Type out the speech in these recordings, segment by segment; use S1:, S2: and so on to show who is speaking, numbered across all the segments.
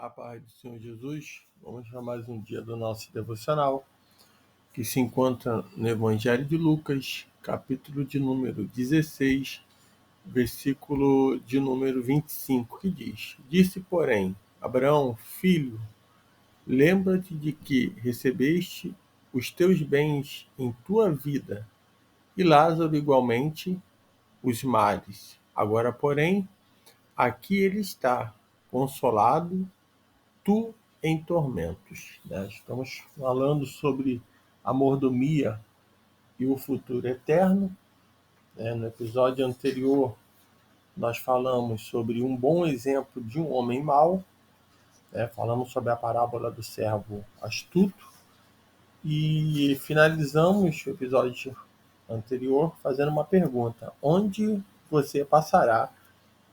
S1: A paz do Senhor Jesus, vamos para mais um dia do nosso devocional, que se encontra no Evangelho de Lucas, capítulo de número 16, versículo de número 25, que diz: Disse, porém, Abraão, filho, lembra-te de que recebeste os teus bens em tua vida, e Lázaro igualmente os males. Agora, porém, aqui ele está, consolado, tu em tormentos. Né? Estamos falando sobre a mordomia e o futuro eterno. Né? No episódio anterior, nós falamos sobre um bom exemplo de um homem mau. Né? Falamos sobre a parábola do servo astuto. E finalizamos o episódio anterior fazendo uma pergunta: onde você passará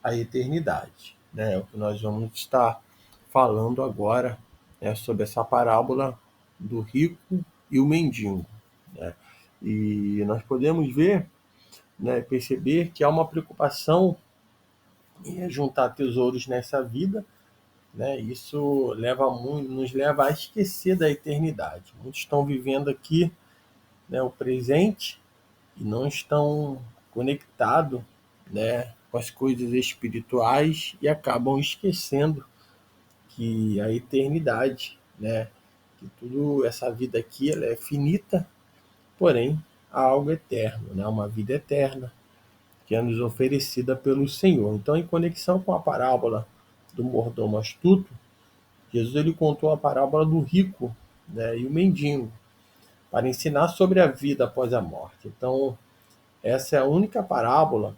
S1: a eternidade? Né? É o que nós vamos estar falando agora, né, sobre essa parábola do rico e o mendigo. Né? E nós podemos ver, né, perceber que há uma preocupação em juntar tesouros nessa vida. Né? Isso nos leva a esquecer da eternidade. Muitos estão vivendo aqui, né, o presente e não estão conectados, né, com as coisas espirituais e acabam esquecendo que a eternidade, né, que tudo essa vida aqui ela é finita, porém há algo eterno, né, uma vida eterna que é nos oferecida pelo Senhor. Então, em conexão com a parábola do mordomo astuto, Jesus ele contou a parábola do rico, né, e o mendigo para ensinar sobre a vida após a morte. Então, essa é a única parábola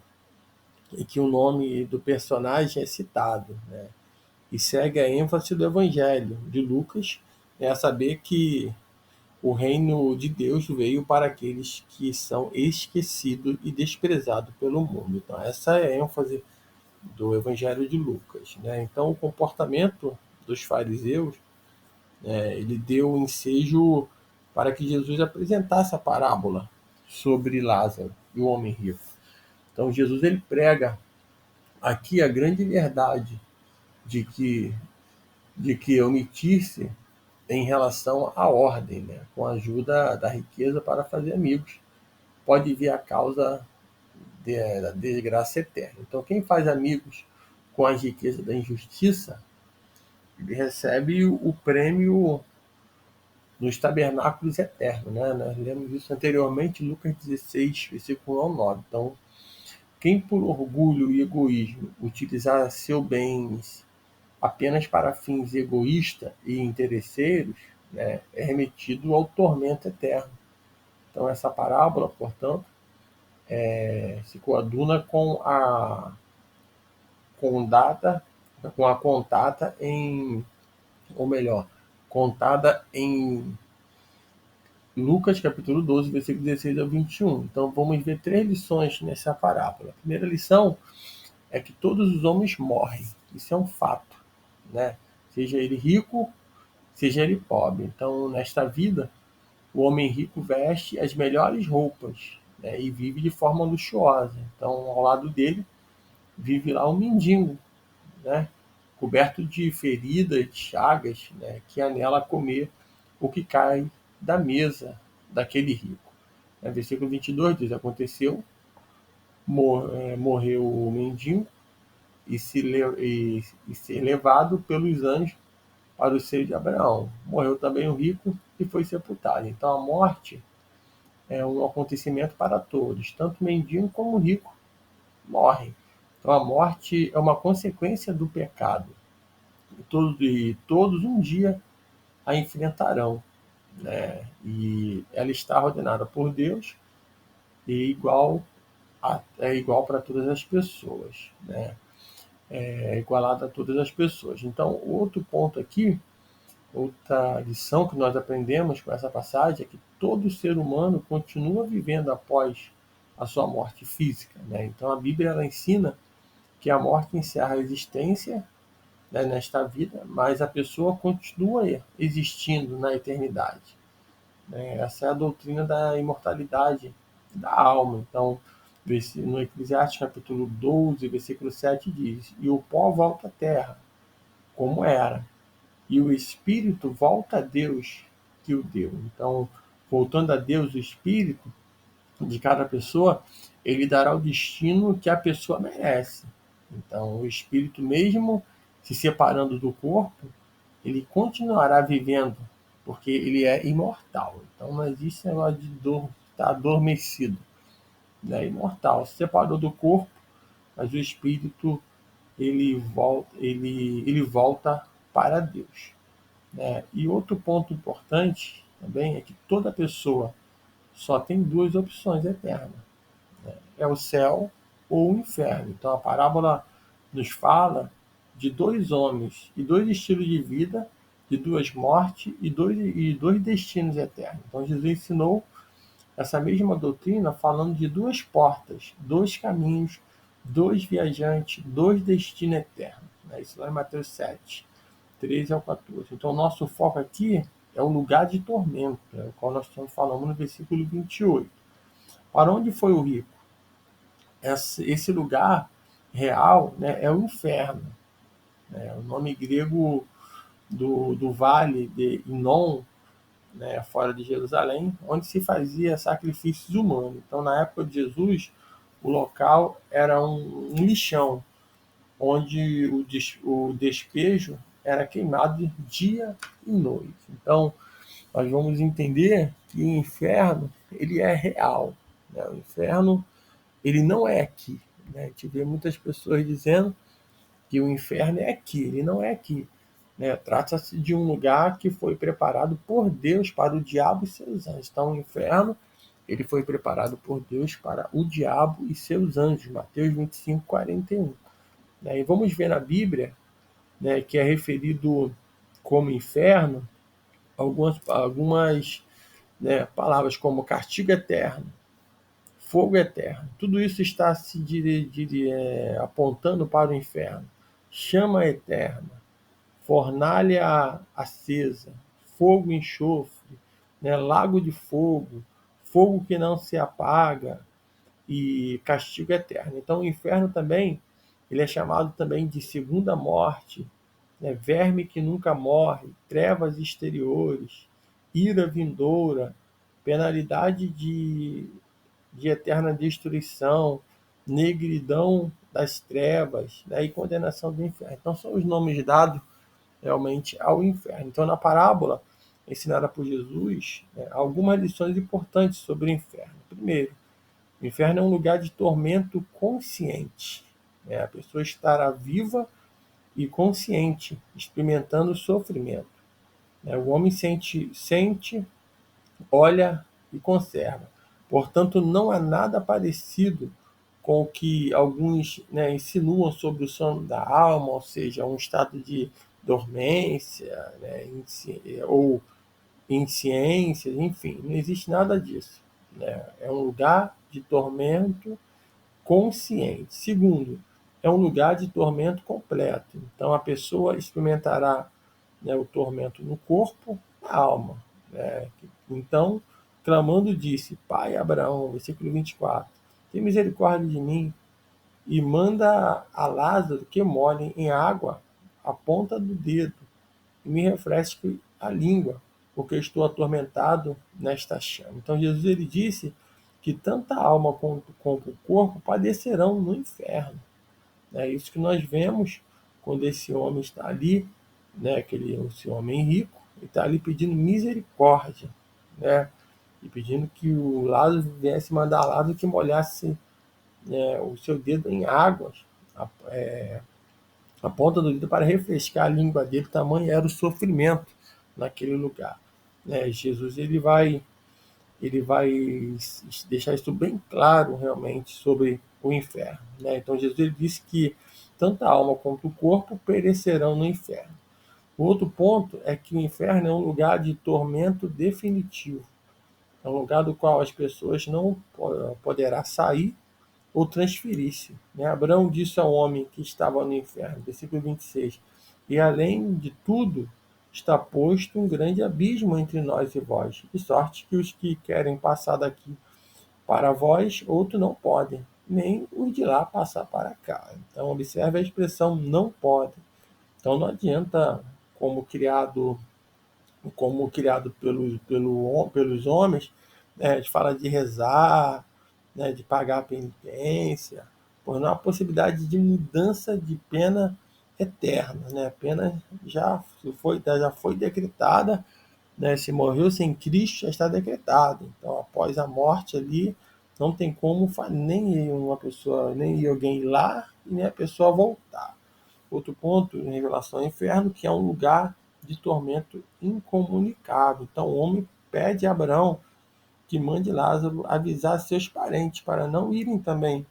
S1: em que o nome do personagem é citado, né? E segue a ênfase do Evangelho de Lucas, é a saber que o reino de Deus veio para aqueles que são esquecidos e desprezados pelo mundo. Então, essa é a ênfase do Evangelho de Lucas. Né? Então, o comportamento dos fariseus, ele deu ensejo para que Jesus apresentasse a parábola sobre Lázaro e o homem rico. Então, Jesus ele prega aqui a grande verdade de que omitir-se em relação à ordem, né? Com a ajuda da riqueza para fazer amigos, pode vir a causa da desgraça eterna. Então, quem faz amigos com as riquezas da injustiça, ele recebe o prêmio nos tabernáculos eternos. Né? Nós lemos isso anteriormente, Lucas 16, versículo 9. Então, quem por orgulho e egoísmo utilizar seus bens apenas para fins egoístas e interesseiros, né, é remetido ao tormento eterno. Então, essa parábola, portanto, se coaduna com com a contada em, ou melhor, contada em Lucas capítulo 12, versículo 16 ao 21. Então, vamos ver três lições nessa parábola. A primeira lição é que todos os homens morrem. Isso é um fato, né? Seja ele rico, seja ele pobre. Então, nesta vida, o homem rico veste as melhores roupas, né, e vive de forma luxuosa. Então, ao lado dele, vive lá um mendigo, né, coberto de feridas, de chagas, né, que anela a comer o que cai da mesa daquele rico. Versículo 22 diz: Aconteceu, morreu o mendigo e ser levado pelos anjos para o seio de Abraão. Morreu também o rico e foi sepultado. Então, a morte é um acontecimento para todos, tanto o mendigo como o rico morrem. Então a morte é uma consequência do pecado. E todos um dia a enfrentarão. Né? E ela está ordenada por Deus e é igual para todas as pessoas. Né? É igualada a todas as pessoas. Então, outro ponto aqui, outra lição que nós aprendemos com essa passagem é que todo ser humano continua vivendo após a sua morte física. Né? Então a Bíblia ela ensina que a morte encerra a existência, né, nesta vida, mas a pessoa continua existindo na eternidade. Né? Essa é a doutrina da imortalidade da alma. Então, no Eclesiastes capítulo 12, versículo 7 diz: E o pó volta à terra, como era. e o espírito volta a Deus que o deu. Então, voltando a Deus, o espírito de cada pessoa, ele dará o destino que a pessoa merece. Então, o espírito, mesmo se separando do corpo, ele continuará vivendo, porque ele é imortal. Então, não existe negócio de dor, estar adormecido. É imortal. Se separou do corpo, mas o espírito ele volta para Deus. Né? E outro ponto importante também é que toda pessoa só tem duas opções eternas: é o céu ou o inferno. Então a parábola nos fala de dois homens e dois estilos de vida, de duas mortes e dois destinos eternos. Então Jesus ensinou essa mesma doutrina falando de duas portas, dois caminhos, dois viajantes, dois destinos eternos. Isso lá em Mateus 7, 13 ao 14. Então, o nosso foco aqui é o lugar de tormento, o qual nós estamos falando no versículo 28. Para onde foi o rico? Esse lugar real, né, é o inferno. O nome grego do vale de Inon, né, fora de Jerusalém, onde se fazia sacrifícios humanos. Então, na época de Jesus, o local era um lixão, onde o despejo era queimado dia e noite. Então, nós vamos entender que o inferno ele é real. Né? O inferno ele não é aqui. Né? A gente vê muitas pessoas dizendo que o inferno é aqui, ele não é aqui. Né? Trata-se de um lugar que foi preparado por Deus para o diabo e seus anjos. Então, o inferno ele foi preparado por Deus para o diabo e seus anjos. Mateus 25, 41. Né? E vamos ver na Bíblia, né, que é referido como inferno algumas né, palavras como castigo eterno, fogo eterno. Tudo isso está se apontando para o inferno. Chama eterna, fornalha acesa, fogo e enxofre, né, lago de fogo, fogo que não se apaga e castigo eterno. Então o inferno também ele é chamado também de segunda morte, né, verme que nunca morre, trevas exteriores, ira vindoura, penalidade de eterna destruição, negridão das trevas, né, e condenação do inferno. Então são os nomes dados realmente ao inferno. Então, na parábola ensinada por Jesus, né, algumas lições importantes sobre o inferno. Primeiro, o inferno é um lugar de tormento consciente. Né? A pessoa estará viva e consciente, experimentando o sofrimento. Né? O homem sente, olha e conserva. Portanto, não há nada parecido com o que alguns né, insinuam sobre o sono da alma, ou seja, um estado de dormência, né, ou insciência, enfim, não existe nada disso. Né? É um lugar de tormento consciente. Segundo, é um lugar de tormento completo. Então, a pessoa experimentará né, o tormento no corpo, na alma. Né? Então, clamando, disse: Pai Abraão, versículo 24, tem misericórdia de mim e manda a Lázaro que molhe em água a ponta do dedo e me refresque a língua, porque estou atormentado nesta chama. Então Jesus ele disse que tanto a alma quanto o corpo padecerão no inferno. É isso que nós vemos quando esse homem está ali, né, esse homem rico, ele está ali pedindo misericórdia, né, e pedindo que o Lázaro viesse mandar Lázaro que molhasse o seu dedo em águas, a ponta do dedo para refrescar a língua dele, tamanho era o sofrimento naquele lugar. Jesus ele vai deixar isso bem claro realmente sobre o inferno. Então Jesus ele disse que tanto a alma quanto o corpo perecerão no inferno. O outro ponto é que o inferno é um lugar de tormento definitivo. É um lugar do qual as pessoas não poderá sair ou transferir-se. Abraão disse ao homem que estava no inferno, versículo 26, e além de tudo, está posto um grande abismo entre nós e vós, de sorte que os que querem passar daqui para vós, outros não podem, nem os de lá passar para cá. Então, observe a expressão não podem. Então, não adianta como criado pelos homens, né? A gente fala de rezar, né? De pagar a penitência, por não há possibilidade de mudança de pena eterna, né? A pena já foi decretada, né? Se morreu sem Cristo, já está decretado. Então, após a morte ali, não tem como nem uma pessoa, nem alguém ir lá e nem a pessoa voltar. Outro ponto em relação ao inferno, que é um lugar de tormento incomunicável. Então, o homem pede a Abraão que mande Lázaro avisar seus parentes para não irem também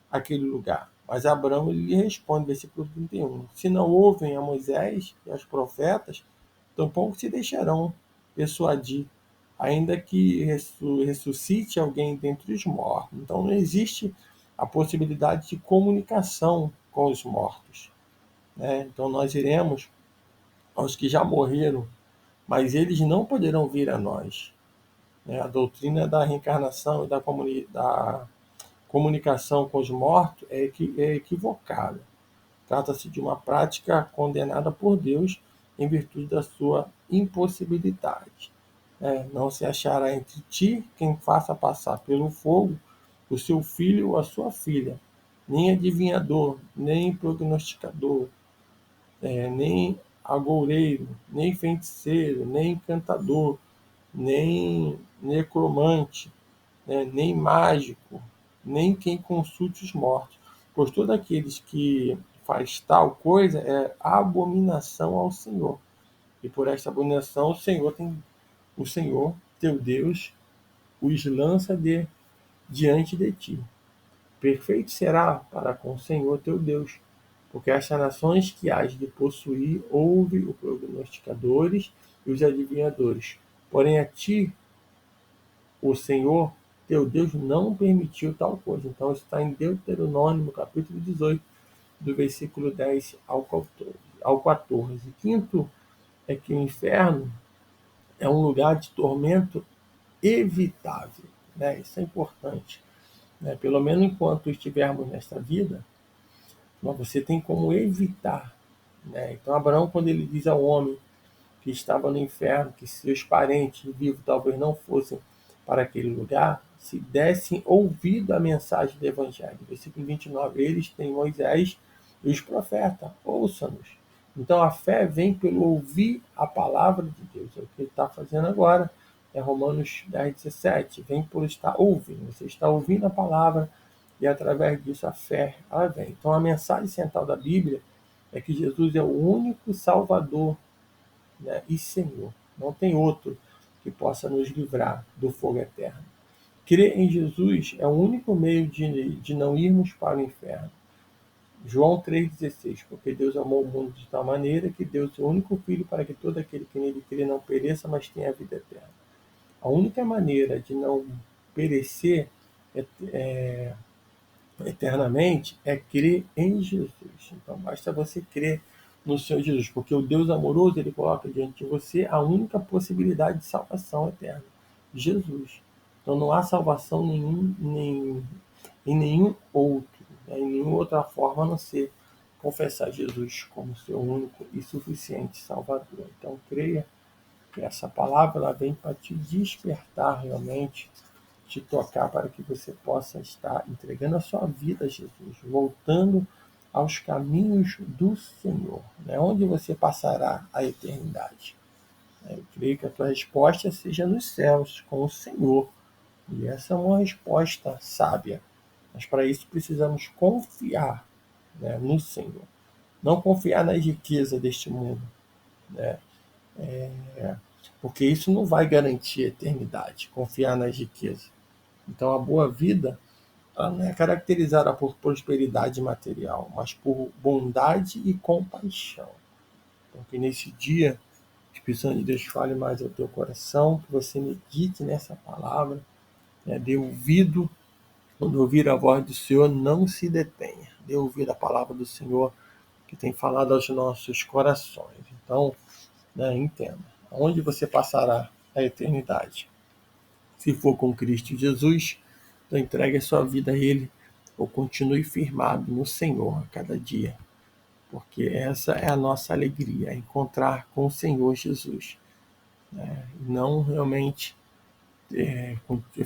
S1: àquele lugar. Mas Abraão lhe responde, versículo 31, se não ouvem a Moisés e aos profetas, tampouco se deixarão persuadir, ainda que ressuscite alguém dentre os mortos. Então não existe a possibilidade de comunicação com os mortos, né? Então nós iremos aos que já morreram, mas eles não poderão vir a nós, né? A doutrina da reencarnação e da comunicação com os mortos é equivocada. Trata-se de uma prática condenada por Deus em virtude da sua impossibilidade. Não se achará entre ti quem faça passar pelo fogo o seu filho ou a sua filha, nem adivinhador, nem prognosticador, nem agoureiro, nem feiticeiro, nem encantador, nem necromante, né, nem mágico, nem quem consulte os mortos, pois todos aqueles que faz tal coisa é abominação ao Senhor. E por esta abominação o Senhor teu Deus os lança diante de ti. Perfeito será para com o Senhor teu Deus, porque estas nações que hás de possuir ouve os prognosticadores e os adivinhadores. Porém a ti o Senhor teu Deus não permitiu tal coisa. Então está em Deuteronômio, capítulo 18, do versículo 10 ao 14. Quinto é que o inferno é um lugar de tormento evitável, né? Isso é importante, né? Pelo menos enquanto estivermos nesta vida, mas você tem como evitar, né? Então Abraão, quando ele diz ao homem que estava no inferno, que seus parentes vivos talvez não fossem para aquele lugar, se dessem ouvido à mensagem do Evangelho. Versículo 29, eles têm Moisés e os profetas, ouçam-nos. Então a fé vem pelo ouvir a palavra de Deus, é o que ele está fazendo agora, é Romanos 10, 17, vem por estar ouvindo, você está ouvindo a palavra e através disso a fé ela vem. Então a mensagem central da Bíblia é que Jesus é o único Salvador, né, e Senhor. Não tem outro que possa nos livrar do fogo eterno. Crer em Jesus é o único meio de não irmos para o inferno. João 3,16, porque Deus amou o mundo de tal maneira que deu seu único Filho para que todo aquele que nele crê não pereça, mas tenha a vida eterna. A única maneira de não perecer eternamente é crer em Jesus. Então basta você crer no Senhor Jesus, porque o Deus amoroso ele coloca diante de você a única possibilidade de salvação eterna, Jesus. Então não há salvação em nenhum outro, né, em nenhuma outra forma a não ser confessar Jesus como seu único e suficiente Salvador. Então creia que essa palavra ela vem para te despertar realmente, te tocar para que você possa estar entregando a sua vida a Jesus, voltando aos caminhos do Senhor, né? Onde você passará a eternidade. Eu creio que a tua resposta seja nos céus, com o Senhor. E essa é uma resposta sábia. Mas para isso precisamos confiar, né, no Senhor. Não confiar nas riquezas deste mundo, né? Porque isso não vai garantir a eternidade, confiar nas riquezas. Então a boa vida ela não é caracterizada por prosperidade material, mas por bondade e compaixão. Então, que nesse dia, o Espírito Santo de Deus fale mais ao teu coração, que você medite nessa palavra, né? Dê ouvido, quando ouvir a voz do Senhor, não se detenha. Dê ouvido a palavra do Senhor, que tem falado aos nossos corações. Então, né, entenda, onde você passará a eternidade? Se for com Cristo Jesus, então entregue a sua vida a Ele, ou continue firmado no Senhor a cada dia, porque essa é a nossa alegria, é encontrar com o Senhor Jesus, né? Não realmente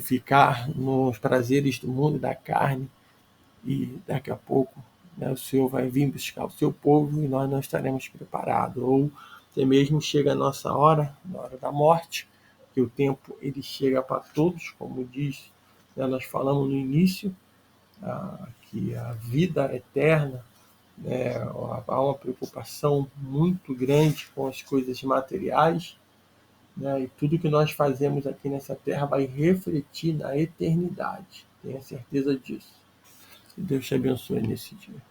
S1: ficar nos prazeres do mundo e da carne, e daqui a pouco, né, o Senhor vai vir buscar o seu povo e nós não estaremos preparados, ou até mesmo chega a nossa hora, na hora da morte, que o tempo ele chega para todos, como diz, né, nós falamos no início, que a vida eterna, né, há uma preocupação muito grande com as coisas materiais, né, e tudo que nós fazemos aqui nessa terra vai refletir na eternidade, tenha certeza disso. Que Deus te abençoe nesse dia.